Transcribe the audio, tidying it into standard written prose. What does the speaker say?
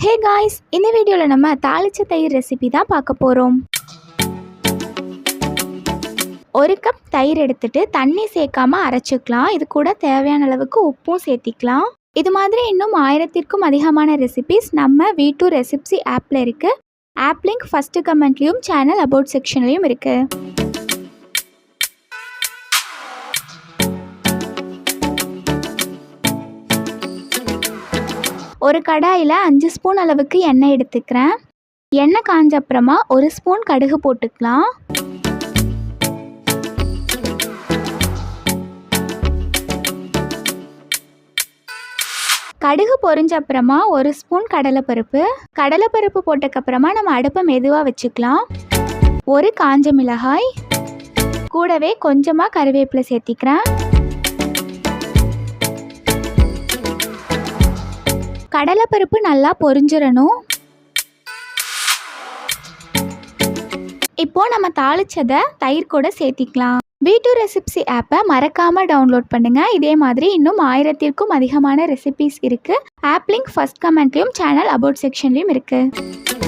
Hey guys, இந்த வீடியோவில் நம்ம தாளிச்ச தயிர் ரெசிபி தான் பார்க்க போகிறோம். ஒரு கப் தயிர் எடுத்துட்டு தண்ணி சேர்க்காம அரைச்சிக்கலாம். இது கூட தேவையான அளவுக்கு உப்பும் சேர்த்திக்கலாம். இது மாதிரி இன்னும் 1000க்கும் அதிகமான ரெசிபிஸ் நம்ம V2 ரெசிப்ஸி ஆப்பில் இருக்குது. ஆப் லிங்க் ஃபஸ்ட்டு கமெண்ட்லேயும் சேனல் அபவுட் செக்ஷன்லேயும் இருக்குது. ஒரு கடாயில் 5 ஸ்பூன் அளவுக்கு எண்ணெய் எடுத்துக்கிறேன். எண்ணெய் காஞ்ச அப்புறமா 1 ஸ்பூன் கடுகு போட்டுக்கலாம். கடுகு பொரிஞ்ச அப்புறமா 1 ஸ்பூன் கடலைப்பருப்பு போட்டக்கப்புறமா நம்ம அடுப்பை மெதுவாக வச்சுக்கலாம். ஒரு காஞ்ச மிளகாய் கூடவே கொஞ்சமாக கருவேப்பிலை சேர்த்திக்கிறேன். கடலைப்பருப்பு நல்லா பொரிஞ்சிடணும். இப்போ நம்ம தாளிச்சதை தயிர் கூட சேர்த்திக்கலாம். V2 ரெசிப்ஸி ஆப்பை மறக்காமல் டவுன்லோட் பண்ணுங்கள். இதே மாதிரி இன்னும் 1000க்கும் அதிகமான ரெசிபிஸ் இருக்குது. ஆப் லிங்க் ஃபஸ்ட் கமெண்ட்லேயும் சேனல் அபவுட் செக்ஷன்லேயும் இருக்குது.